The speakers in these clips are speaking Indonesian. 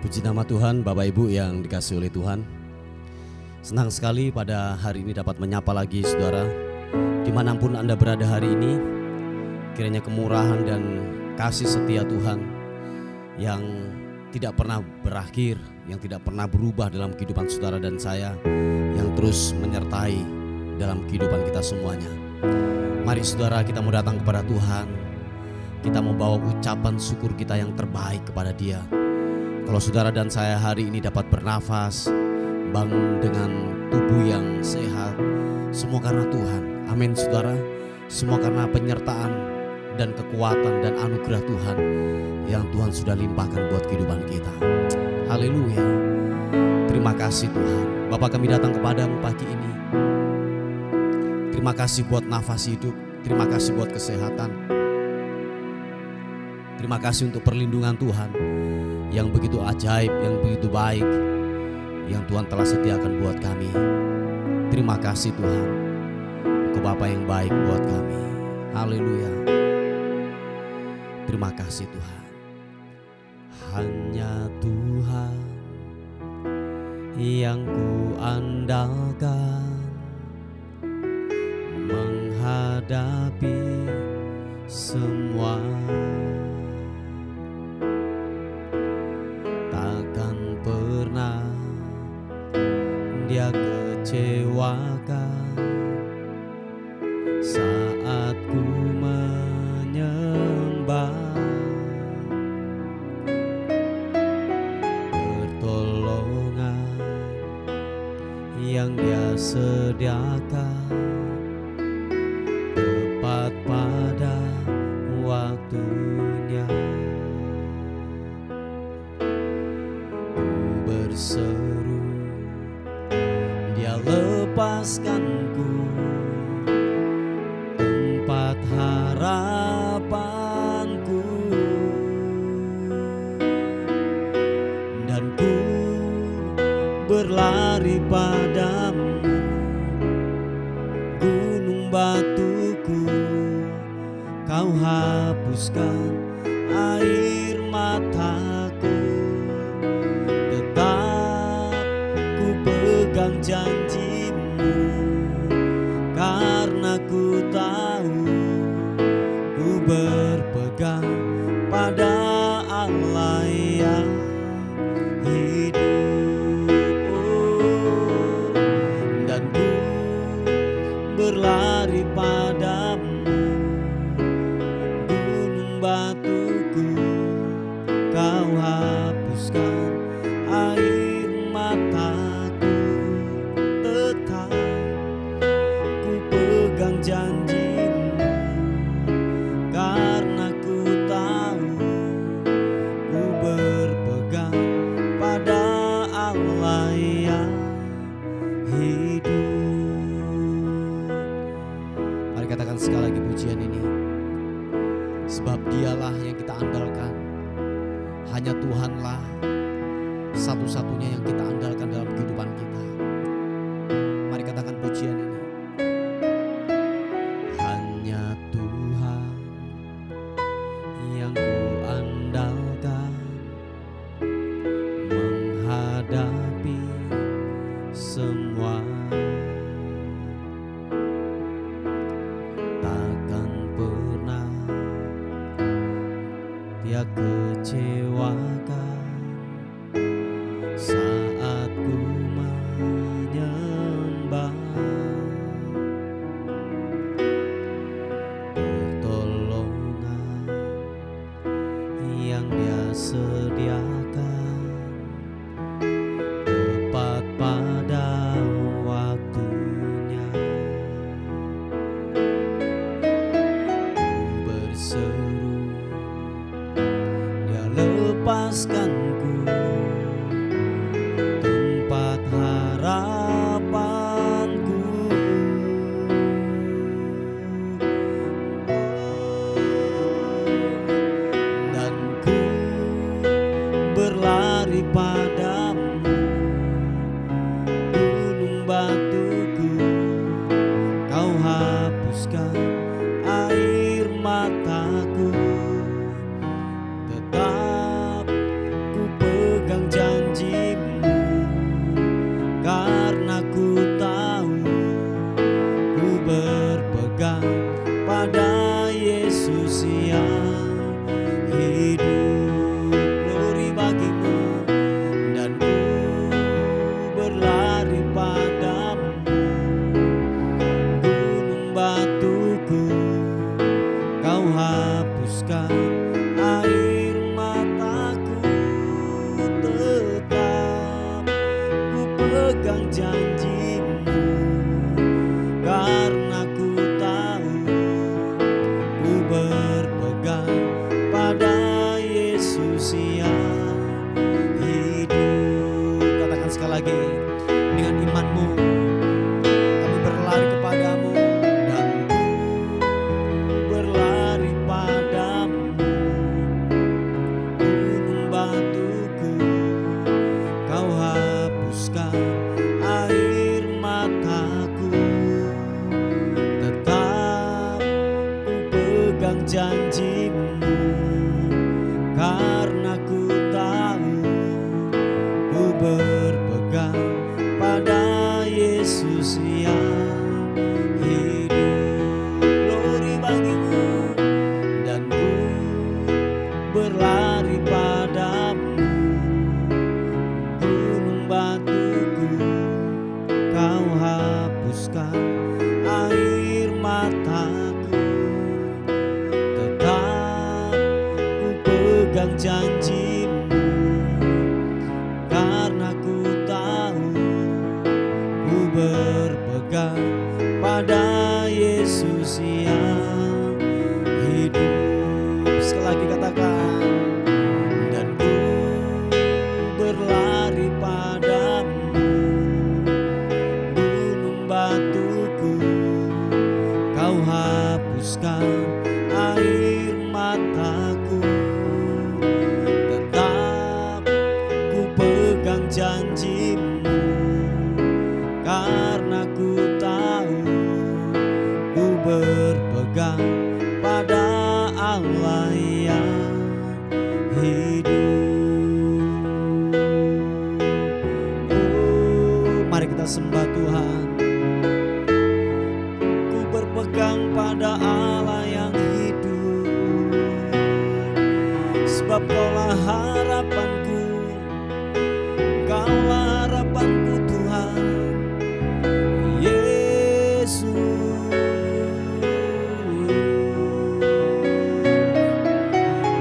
Puji nama Tuhan, Bapak Ibu yang dikasihi oleh Tuhan. Senang sekali pada hari ini dapat menyapa lagi saudara. Dimanapun Anda berada hari ini, kiranya kemurahan dan kasih setia Tuhan yang tidak pernah berakhir, yang tidak pernah berubah dalam kehidupan saudara dan saya, yang terus menyertai dalam kehidupan kita semuanya. Mari saudara, kita mau datang kepada Tuhan. Kita mau bawa ucapan syukur kita yang terbaik kepada Dia. Kalau saudara dan saya hari ini dapat bernafas, bangun dengan tubuh yang sehat, semua karena Tuhan. Amin saudara. Semua karena penyertaan dan kekuatan dan anugerah Tuhan yang Tuhan sudah limpahkan buat kehidupan kita. Haleluya. Terima kasih Tuhan. Bapa, kami datang kepadamu pagi ini. Terima kasih buat nafas hidup. Terima kasih buat kesehatan. Terima kasih untuk perlindungan Tuhan yang begitu ajaib, yang begitu baik, yang Tuhan telah sediakan buat kami. Terima kasih Tuhan, Engkau Bapa yang baik buat kami. Haleluya. Terima kasih Tuhan. Hanya Tuhan yang ku andalkan menghadapi semua. Dia kecewakan saat ku menyembah. Pertolongan yang Dia sediakan tepat pada waktunya. Ku berseru, Dia lepaskanku tempat harapanku, dan ku berlari padamu, gunung batuku. Kau hapuskan air mataku, pegang janji-Mu, karena ku tahu ku berpegang pada Allah yang hidup. Dan ku berlari padamu, gunung batuku. Kau hapuskan air mataku, janji-Mu, karena ku tahu ku berpegang pada Allah yang hidup. Mari katakan sekali lagi pujian ini. Sebab Dialah yang kita andalkan. Hanya Tuhanlah satu-satunya yang kita andalkan dalam kehidupan kita. Mari katakan pujian ini. Menghadapi semua, takkan pernah Dia kecewakan saat ku menyembah. Pertolongan yang Dia sediakan tepat pada waktunya. Ku berseru, Dia lepaskanku tempat harapanku, dan ku berlari padamu, gunung batuku. Kau hapuskan air mataku, tetap Yesus yang hidup. Glory bagimu, dan ku berlari padamu. Gunung batuku kau hapuskan, air mataku tetap ku pegang janjimu. Karena ku tahu ku berpegang pada Yesus yang hidup. Katakan sekali lagi dengan imanmu, kami berlari kepadamu, dan ku berlari padamu. Gunung batuku kau hapuskan, air mataku tetap ku pegang janjimu. Karena ku tahu ku berpegang pada Yesus yang hidup. Glory bagimu, dan ku berlari padamu. Gunung batuku kau hapuskan, air mataku tetap ku pegang janjimu. Karena ku tahu ku berpegang pada Yesus yang hidup. Sekali lagi katakan, dan ku berlari padamu. Gunung batuku kau hapuskan, air mataku tetap ku pegang janjimu. Karena ku tahu ku berpegang pada Allah yang hidup. Oh, mari kita sembah Tuhan. Ku berpegang pada Allah yang hidup, sebab Kaulah harapanku, Kaulah harapanku Tuhan Yesus.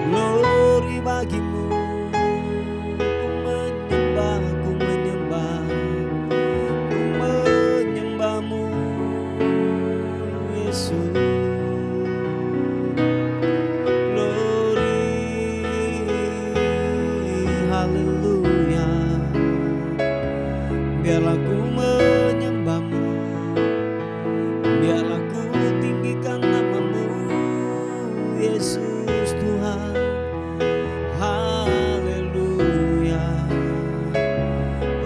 Glory bagimu, ku menyembah, ku menyembah, ku menyembahmu Yesus. Glory, haleluya. Biarlah ku menyembahmu, biarlah ku tinggikan namamu Yesus Tuhan. Haleluya.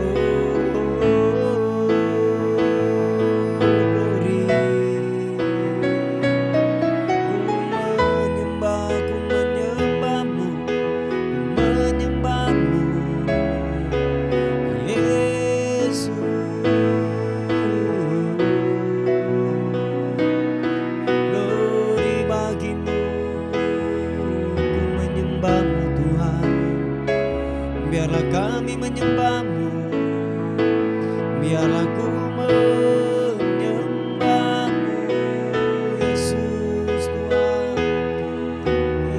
Oh, glory. Ku menyembahmu, ku menyembahmu Yesus. Glory bagimu, ku menyembahmu Tuhan. Biarlah kami menyembahmu, biarlah ku menyembahmu Yesus Tuhan.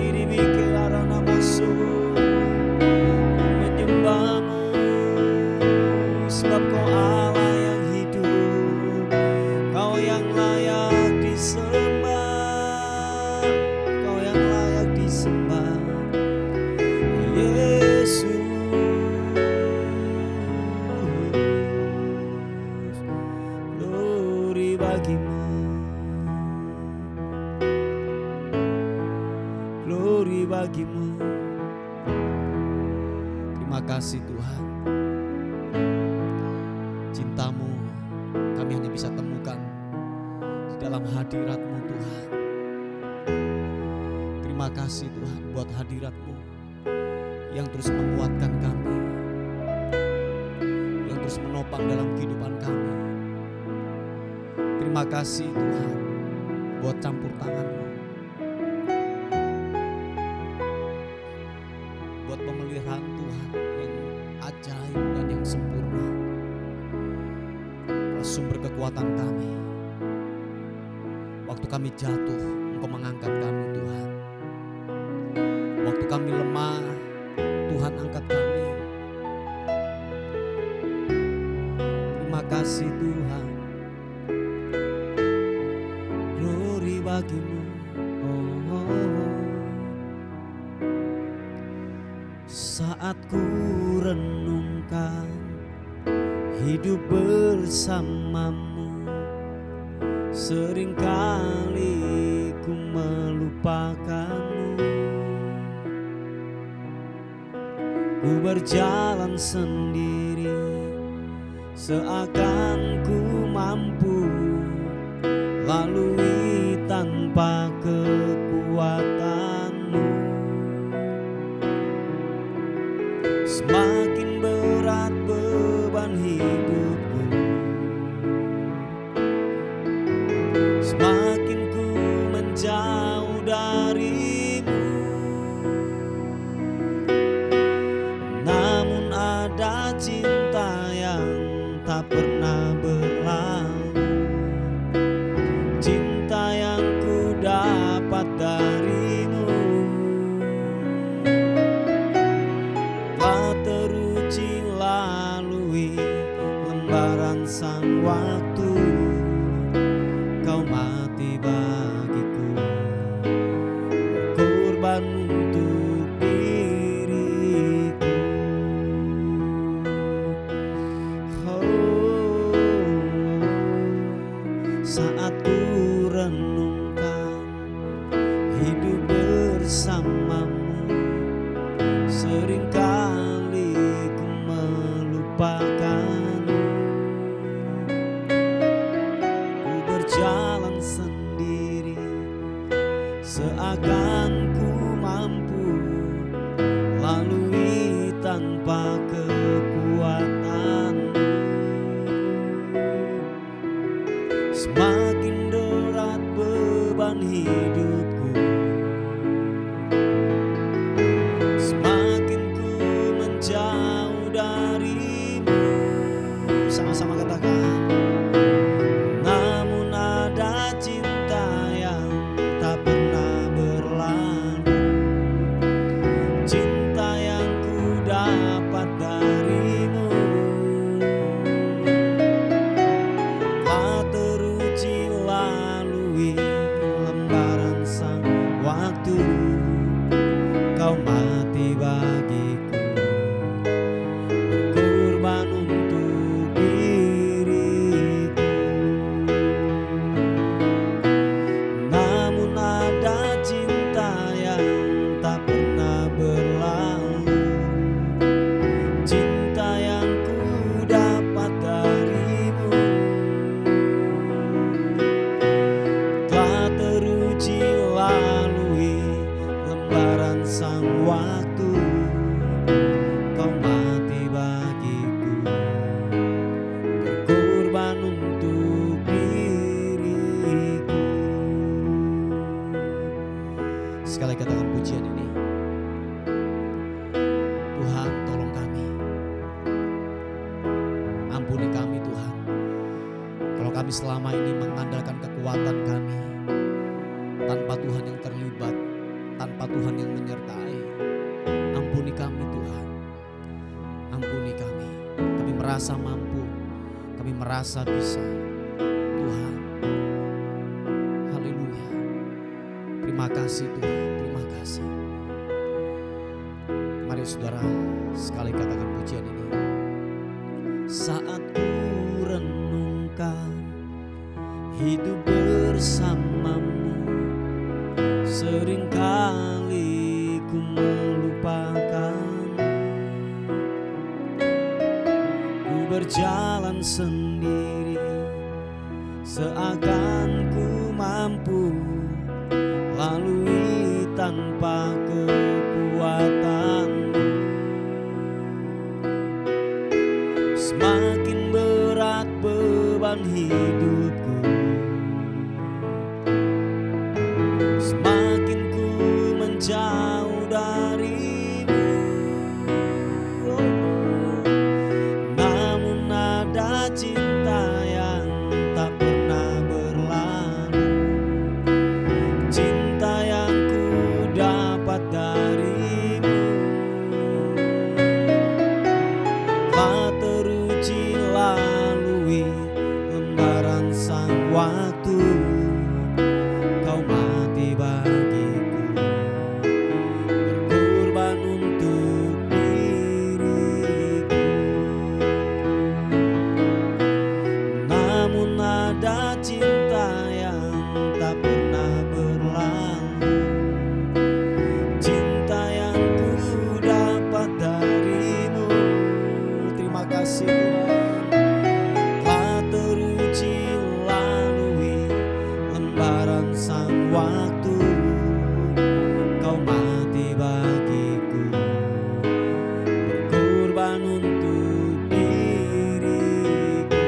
Ini bikin arah masuk, ku menyembahmu, sebab Kau Allah yang hidup, Kau yang layak disembah, Kau yang layak disembah Yesus. Glory bagimu, glory bagimu. Terima kasih Tuhan, cintamu kami hanya bisa temukan di dalam hadirat-Mu Tuhan. Terima kasih Tuhan buat hadirat-Mu yang terus menguatkan kami, yang terus menopang dalam kehidupan kami. Terima kasih Tuhan buat campur tangan-Mu kekuatan kami. Waktu kami jatuh, Engkau mengangkat kami Tuhan. Waktu kami lemah, Tuhan angkat kami. Terima kasih Tuhan. Glory bagimu. Saat ku renungkan hidup bersamamu, seringkali ku melupakanmu. Ku berjalan sendiri, seakan ku mampu lalui tanpa kekuatanmu. Semakin berat beban hidupku, semakin ku menjauh darimu. Namun ada cinta yang tak pernah berlalu, cinta yang ku dapat darimu. Telah teruji lalui lembaran sang waktu, Kau mati bagiku, berkorban untuk diriku. Saat ku renungkan hidup bersamamu, seringkali ku melupakanmu. Ku berjalan sendiri, seakan ku mampu lalui tanpa kekuatanmu. Semakin berat beban hidupku, semakin ku menjauh darimu. Sama-sama katakan. Namun ada cinta yang tak pernah berlalu, cinta yang ku dapat darimu. Telah teruji lalui lembaran sang waktu, Kau mati bagiku, berkorban untuk diriku. Namun ada cinta yang tak pernah berlalu, cinta yang ku dapat darimu. Telah teruji lalui lembaran sang waktu, Kau mati bagiku, berkorban untuk diriku. Sekali katakan pujian ini. Tuhan, tolong kami, ampuni kami Tuhan, kalau kami selama ini mengandalkan kekuatan kami tanpa Tuhan yang terlibat, tanpa Tuhan yang menyertai. Ampuni kami Tuhan, ampuni kami. Kami merasa mampu, kami merasa bisa Tuhan. Haleluya. Terima kasih Tuhan, terima kasih. Mari saudara sekali katakan pujian ini. Saat ku renungkan hidup bersamamu, seringkali ku melupakanmu. Ku berjalan sendiri, seakan ku mampu lalui tanpa kekuatanmu. Semakin berat beban hidupku, semakin ku menjauh darimu. Namun ada cinta yang tak dapat darimu. Telah teruji lalui lembaran sang waktu, kau mati bagiku, berkorban untuk diriku. Namun ada cinta yang tak pernah berlalu, cinta yang ku dapat darimu. Terima kasih Tuhan. Telah teruji lalui lembaran sang waktu, kau mati bagiku, berkorban untuk diriku.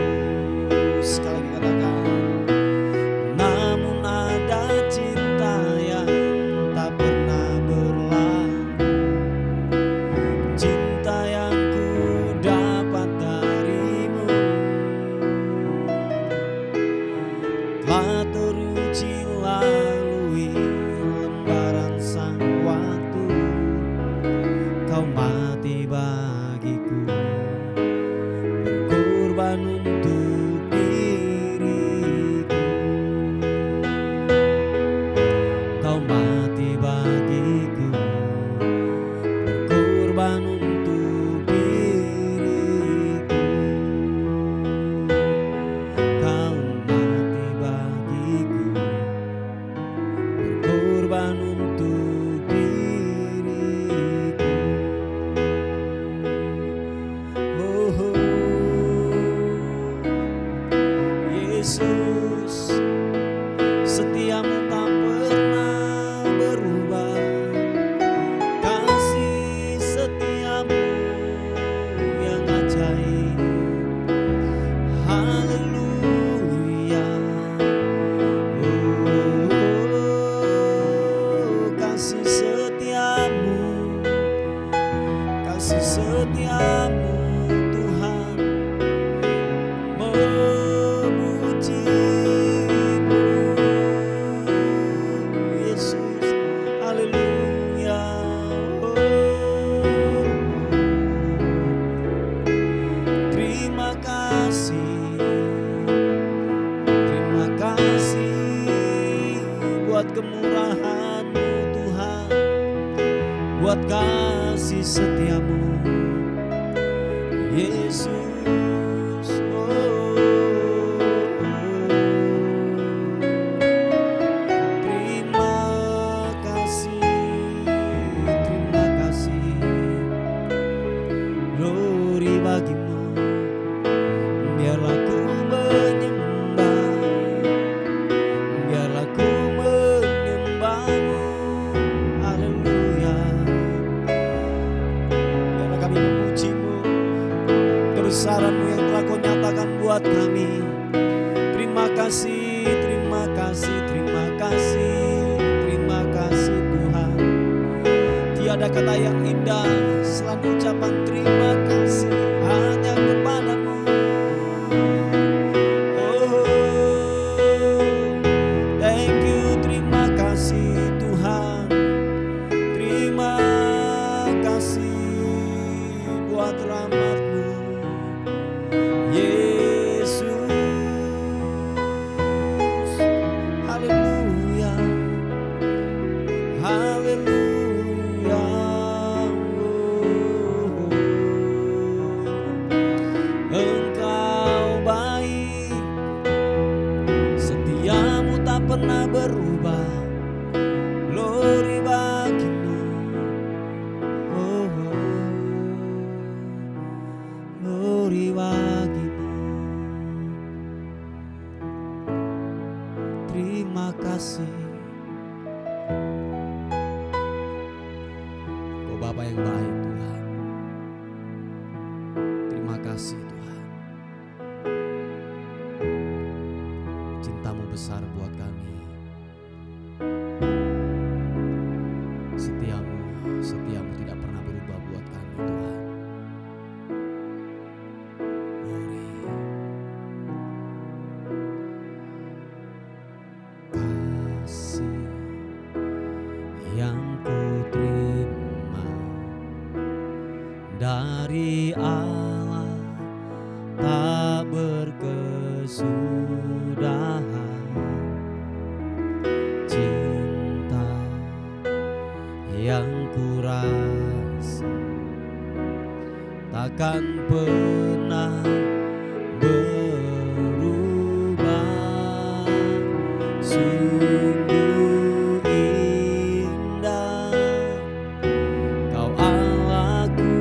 Sekali lagi katakan, namun ada cinta yang tak pernah berlalu, cinta yang ku dapat darimu. Telah teruji lalui lembaran sang waktu, kau mati bagiku, berkorban untuk diriku. Kau mati bagiku, berkorban untuk diriku. Kau mati bagiku, berkorban untuk diriku. Oh, Yesus, setiamu tak pernah berubah, kasih setiamu yang ajaib. Haleluya. Oh, kasih setiamu Tuhan, memujimu Yesus. Haleluya. Oh, terima kasih buat kemurahan-Mu Tuhan, buat kasih setiamu Yesus. Oh, terima kasih, glory bagimu. Biarlah ku menyembah, biarlah ku menyembah-Mu. Haleluya. Biarlah kami memuji-Mu, kebesaran-Mu yang telah Kau nyatakan buat kami. Terima kasih Tuhan. Tiada kata yang indah selain ucapan terima kasih hanya kepada-Mu. Oh, thank you, terima kasih Tuhan. Terima kasih buat rahmat-Mu Yesus. Haleluya, haleluya. Engkau baik, setiamu tak pernah berubah, glory bagimu. Oh, glory bagimu. Terima kasih. Oh Bapa yang baik Tuhan, terima kasih Tuhan. Cinta-Mu besar buat kami. Setiamu tidak pernah berubah buat kami Tuhan. Glory. Kasih yang ku terima dari Allah tak berkesudahan, cinta yang kurasa takkan pernah berubah. Sungguh indah Kau Allahku,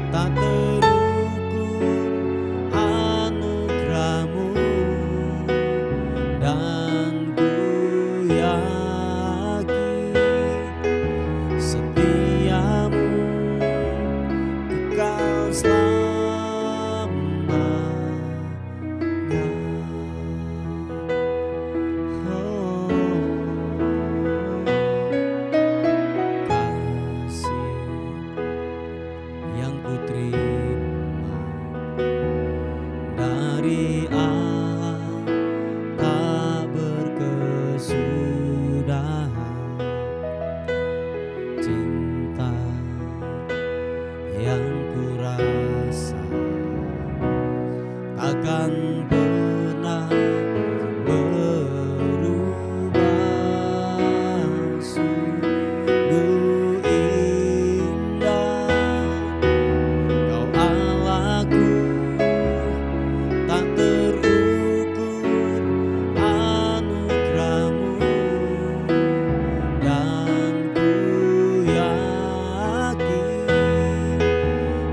tak terukur anugerah-Mu, dan ku yakin setiamu kekal selamanya. Oh, kasih yang ku terima dari Allah tak berkesudahan, cinta yang ku rasa takkan pernah berubah. Sungguh indah Kau Allahku, tak terukur anugerah-Mu, dan ku yakin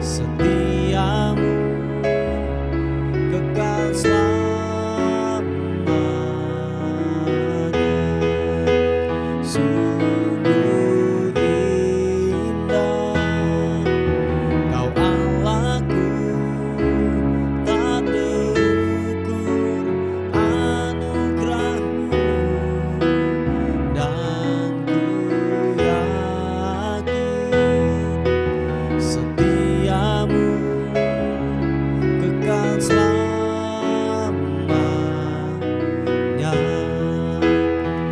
setiamu kekal selamanya. Sungguh indah Kau Allahku, tak terukur anugerah-Mu, dan ku yakin setiamu kekal selamanya.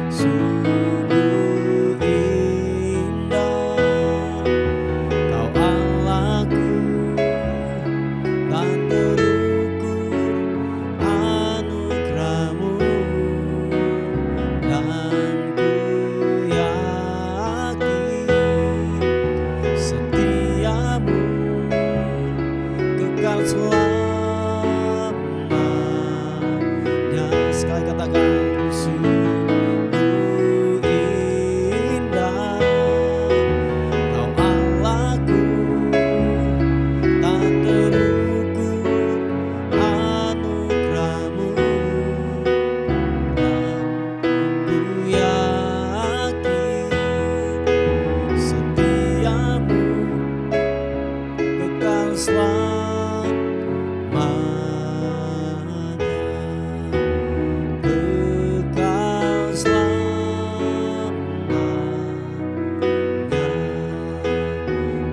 Sungguh indah Kau Allahku, tak terukur anugerah-Mu, dan ku yakin setiamu kekal selamanya. Sekali katakan, sungguh indah Kau Allahku, tak terukur anugerah-Mu, dan ku yakin setiamu kekal selamanya. Kekal selamanya.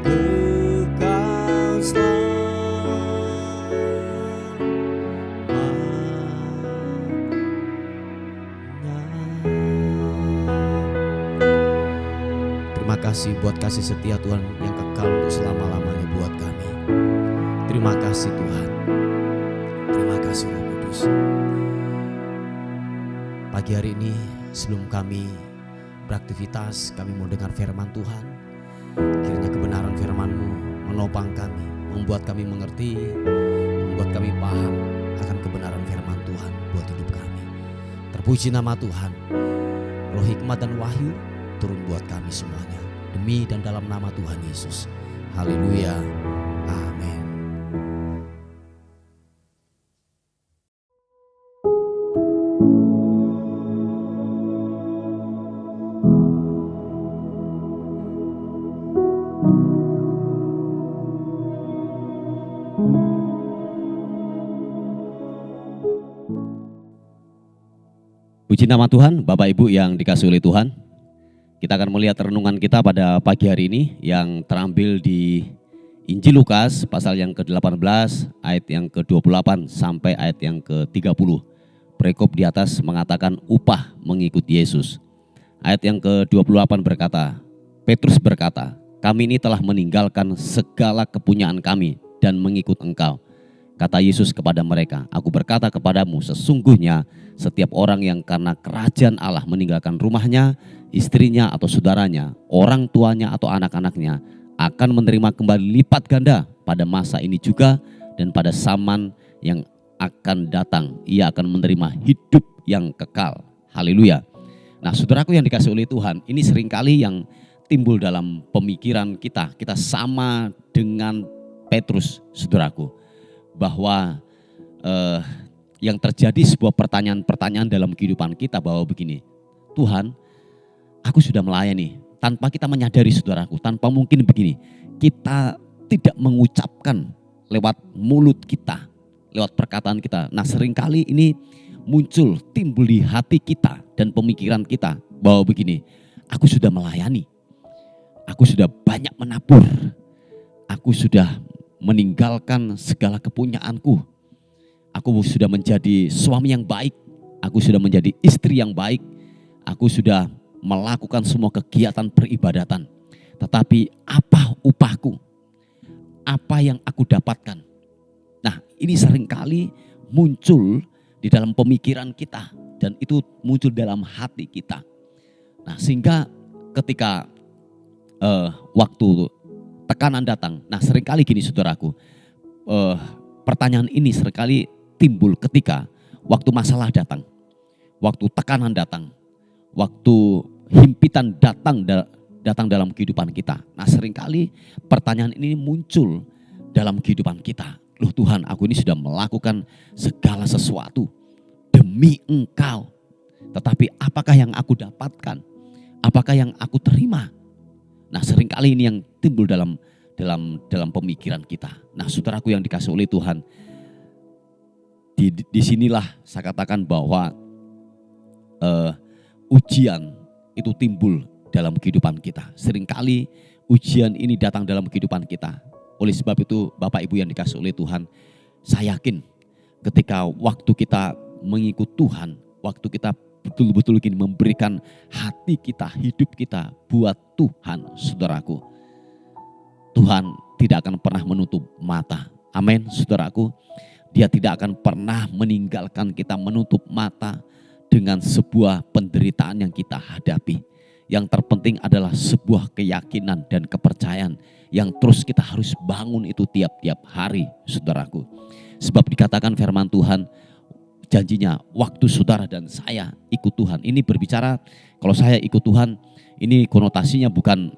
Kekal selamanya. Terima kasih buat kasih setia Tuhan yang kekal untuk selama-lamanya buat kami. Terima kasih Tuhan. Terima kasih Roh Kudus. Pagi hari ini sebelum kami beraktivitas, kami mau dengar firman Tuhan. Kiranya kebenaran firman-Mu menopang kami, membuat kami mengerti, membuat kami paham akan kebenaran firman Tuhan buat hidup kami. Terpuji nama Tuhan. Roh hikmat dan wahyu turun buat kami semuanya, demi dan dalam nama Tuhan Yesus. Haleluya. Amin. Puji nama Tuhan, Bapak Ibu yang dikasihi oleh Tuhan. Kita akan melihat renungan kita pada pagi hari ini yang terambil di Injil Lukas pasal yang ke-18 ayat yang ke-28 sampai ayat yang ke-30. Perikop di atas mengatakan upah mengikut Yesus. Ayat yang ke-28 berkata, Petrus berkata, kami ini telah meninggalkan segala kepunyaan kami dan mengikut Engkau. Kata Yesus kepada mereka, aku berkata kepadamu, sesungguhnya setiap orang yang karena kerajaan Allah meninggalkan rumahnya, istrinya atau saudaranya, orang tuanya atau anak-anaknya, akan menerima kembali lipat ganda pada masa ini juga dan pada zaman yang akan datang. Ia akan menerima hidup yang kekal. Haleluya. Nah, saudaraku yang dikasihi oleh Tuhan, ini seringkali yang timbul dalam pemikiran kita. Kita sama dengan Petrus, saudaraku, bahwa yang terjadi sebuah pertanyaan-pertanyaan dalam kehidupan kita bahwa begini, Tuhan, aku sudah melayani, tanpa kita menyadari, saudaraku, tanpa mungkin begini, kita tidak mengucapkan lewat mulut kita, lewat perkataan kita. Nah, seringkali ini muncul, timbul di hati kita dan pemikiran kita bahwa begini, aku sudah melayani, aku sudah banyak menabur, aku sudah meninggalkan segala kepunyaanku, aku sudah menjadi suami yang baik, aku sudah menjadi istri yang baik, aku sudah melakukan semua kegiatan peribadatan. Tetapi apa upahku? Apa yang aku dapatkan? Nah, ini seringkali muncul di dalam pemikiran kita dan itu muncul dalam hati kita. Nah, sehingga ketika waktu tekanan datang, nah seringkali gini saudaraku, pertanyaan ini seringkali timbul ketika waktu masalah datang, waktu tekanan datang, waktu himpitan datang dalam kehidupan kita. Nah, seringkali pertanyaan ini muncul dalam kehidupan kita. Loh Tuhan, aku ini sudah melakukan segala sesuatu demi Engkau, tetapi apakah yang aku dapatkan? Apakah yang aku terima? Nah, seringkali ini yang timbul dalam pemikiran kita. Nah, saudaraku yang dikasihi oleh Tuhan, di sinilah saya katakan bahwa ujian itu timbul dalam kehidupan kita. Seringkali ujian ini datang dalam kehidupan kita. Oleh sebab itu, Bapak Ibu yang dikasihi oleh Tuhan, saya yakin ketika waktu kita mengikut Tuhan, waktu kita betul-betul ingin memberikan hati kita, hidup kita buat Tuhan, saudaraku, Tuhan tidak akan pernah menutup mata. Amin, saudaraku. Dia tidak akan pernah meninggalkan kita, menutup mata dengan sebuah penderitaan yang kita hadapi. Yang terpenting adalah sebuah keyakinan dan kepercayaan yang terus kita harus bangun itu tiap-tiap hari, saudaraku. Sebab dikatakan firman Tuhan, janjinya waktu saudara dan saya ikut Tuhan. Ini berbicara kalau saya ikut Tuhan, ini konotasinya bukan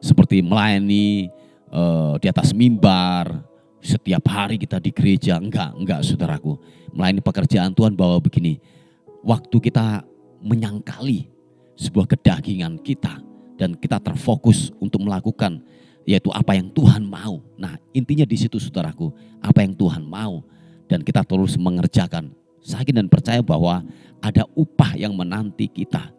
seperti melayani di atas mimbar setiap hari kita di gereja. Enggak saudaraku. Melayani pekerjaan Tuhan bahwa begini, waktu kita menyangkali sebuah kedagingan kita dan kita terfokus untuk melakukan yaitu apa yang Tuhan mau. Nah, intinya di situ saudaraku, apa yang Tuhan mau. Dan kita terus mengerjakan. Saya yakin dan percaya bahwa ada upah yang menanti kita.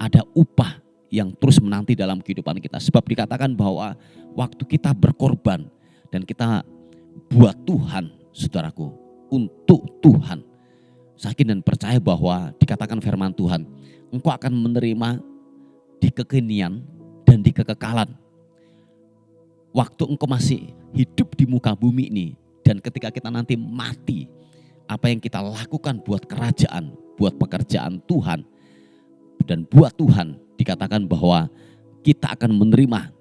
Ada upah yang terus menanti dalam kehidupan kita. Sebab dikatakan bahwa waktu kita berkorban dan kita buat Tuhan, saudaraku, untuk Tuhan. Saya yakin dan percaya bahwa dikatakan firman Tuhan, engkau akan menerima di kekinian dan di kekekalan. Waktu engkau masih hidup di muka bumi ini, dan ketika kita nanti mati, apa yang kita lakukan buat kerajaan, buat pekerjaan Tuhan, dan buat Tuhan, dikatakan bahwa kita akan menerima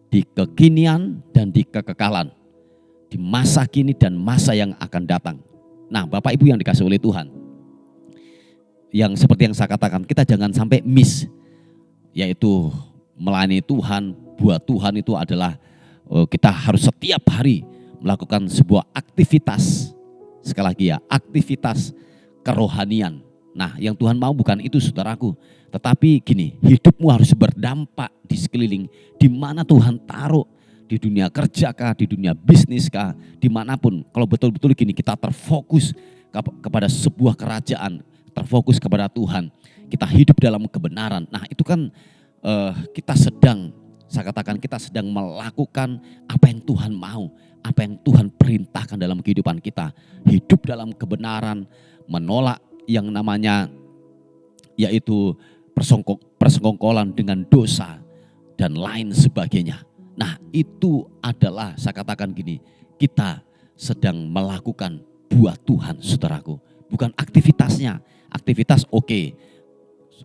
di kekinian dan di kekekalan, di masa kini dan masa yang akan datang. Nah, Bapak Ibu yang dikasihi oleh Tuhan, yang seperti yang saya katakan, kita jangan sampai miss, yaitu melayani Tuhan, buat Tuhan itu adalah kita harus setiap hari melakukan sebuah aktivitas, sekali lagi ya, aktivitas kerohanian. Nah, yang Tuhan mau bukan itu saudaraku, tetapi gini, hidupmu harus berdampak di sekeliling, di mana Tuhan taruh, di dunia kerja kah, di dunia bisnis kah, dimanapun. Kalau betul-betul gini kita terfokus kepada sebuah kerajaan, terfokus kepada Tuhan, kita hidup dalam kebenaran. Nah, itu kan kita sedang, saya katakan kita sedang melakukan apa yang Tuhan mau, apa yang Tuhan perintahkan dalam kehidupan kita. Hidup dalam kebenaran, menolak yang namanya yaitu persengkokolan dengan dosa. dan lain sebagainya. Nah, itu adalah, saya katakan gini, kita sedang melakukan buat Tuhan, saudaraku. Bukan aktivitasnya. Aktivitas oke,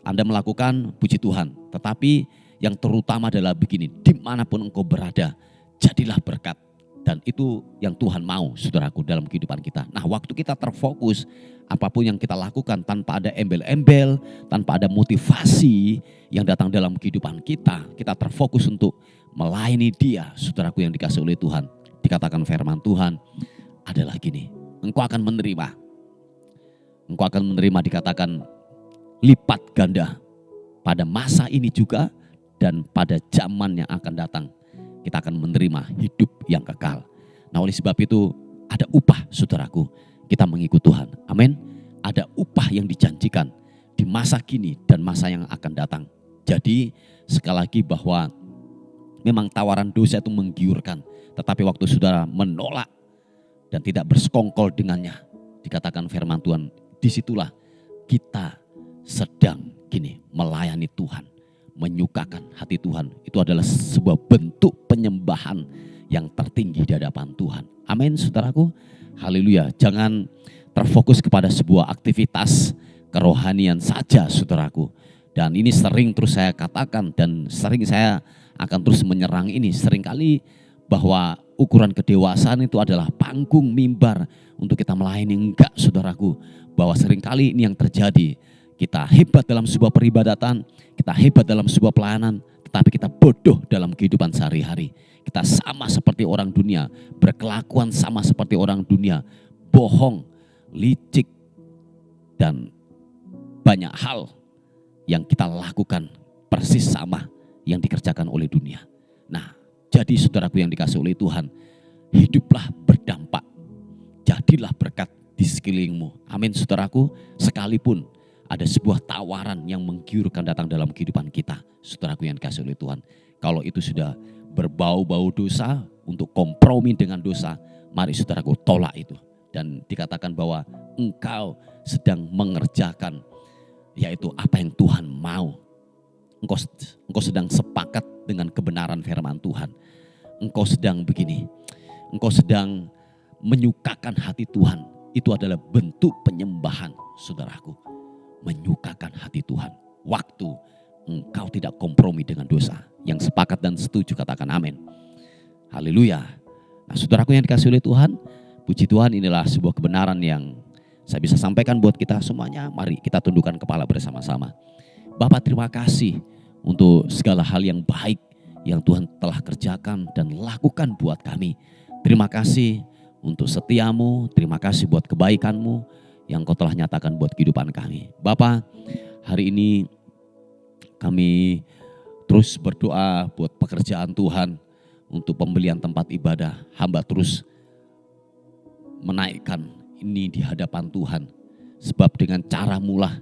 Anda melakukan, puji Tuhan. Tetapi yang terutama adalah begini, dimanapun engkau berada, jadilah berkat. Dan itu yang Tuhan mau, saudaraku, dalam kehidupan kita. Nah, waktu kita terfokus, apapun yang kita lakukan tanpa ada embel-embel, tanpa ada motivasi yang datang dalam kehidupan kita, kita terfokus untuk melayani Dia, saudaraku yang dikasih oleh Tuhan. Dikatakan firman Tuhan adalah gini, engkau akan menerima. Engkau akan menerima, dikatakan lipat ganda pada masa ini juga dan pada zaman yang akan datang. Kita akan menerima hidup yang kekal. Nah, oleh sebab itu ada upah, saudaraku. Kita mengikut Tuhan. Amin. Ada upah yang dijanjikan di masa kini dan masa yang akan datang. Jadi sekali lagi bahwa memang tawaran dosa itu menggiurkan. Tetapi waktu saudara menolak dan tidak bersekongkol dengannya, dikatakan firman Tuhan, disitulah kita sedang gini melayani Tuhan, menyukakan hati Tuhan. Itu adalah sebuah bentuk penyembahan yang tertinggi di hadapan Tuhan. Amin, saudaraku. Haleluya. Jangan terfokus kepada sebuah aktivitas kerohanian saja, saudaraku. Dan ini sering terus saya katakan dan sering saya akan terus menyerang ini. Seringkali bahwa ukuran kedewasaan itu adalah panggung mimbar untuk kita melayani. Enggak, saudaraku. Bahwa seringkali ini yang terjadi. Kita hebat dalam sebuah peribadatan, kita hebat dalam sebuah pelayanan, tetapi kita bodoh dalam kehidupan sehari-hari. Kita sama seperti orang dunia, berkelakuan sama seperti orang dunia, bohong, licik, dan banyak hal yang kita lakukan persis sama yang dikerjakan oleh dunia. Nah, jadi saudaraku yang dikasih oleh Tuhan, hiduplah berdampak, jadilah berkat di sekelilingmu. Amin, saudaraku. Sekalipun ada sebuah tawaran yang menggiurkan datang dalam kehidupan kita, saudaraku yang dikasih oleh Tuhan. Kalau itu sudah berbau-bau dosa, untuk kompromi dengan dosa, mari saudaraku tolak itu. Dan dikatakan bahwa engkau sedang mengerjakan yaitu apa yang Tuhan mau. Engkau sedang sepakat dengan kebenaran firman Tuhan. Engkau sedang begini, engkau sedang menyukakan hati Tuhan. Itu adalah bentuk penyembahan, saudaraku. Menyukakan hati Tuhan. Waktu engkau tidak kompromi dengan dosa. Yang sepakat dan setuju katakan amin. Haleluya. Nah, saudaraku yang dikasih oleh Tuhan, puji Tuhan, inilah sebuah kebenaran yang saya bisa sampaikan buat kita semuanya. Mari kita tundukkan kepala bersama-sama. Bapak, terima kasih untuk segala hal yang baik yang Tuhan telah kerjakan dan lakukan buat kami. Terima kasih untuk setiamu, terima kasih buat kebaikanmu yang kau telah nyatakan buat kehidupan kami. Bapa, hari ini kami terus berdoa buat pekerjaan Tuhan untuk pembelian tempat ibadah. Hamba terus menaikkan ini di hadapan Tuhan. Sebab dengan caramu lah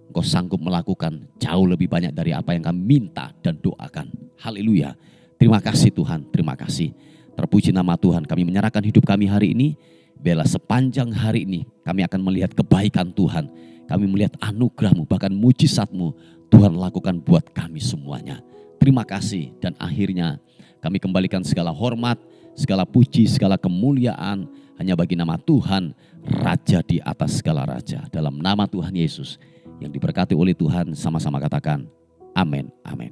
engkau sanggup melakukan jauh lebih banyak dari apa yang kami minta dan doakan. Haleluya. Terima kasih Tuhan, terima kasih. Terpuji nama Tuhan, kami menyerahkan hidup kami hari ini. Biarlah sepanjang hari ini kami akan melihat kebaikan Tuhan. Kami melihat anugerah-Mu, bahkan mujizat-Mu Tuhan lakukan buat kami semuanya. Terima kasih, dan akhirnya kami kembalikan segala hormat, segala puji, segala kemuliaan hanya bagi nama Tuhan, Raja di atas segala raja. Dalam nama Tuhan Yesus yang diberkati oleh Tuhan, sama-sama katakan amin, amin.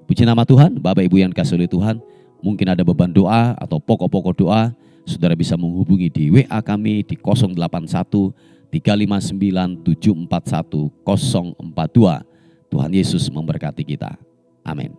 Puji nama Tuhan. Bapak Ibu yang dikasihi oleh Tuhan, mungkin ada beban doa atau pokok-pokok doa, saudara bisa menghubungi di WA kami di 081 359 741 042. Tuhan Yesus memberkati kita. Amin.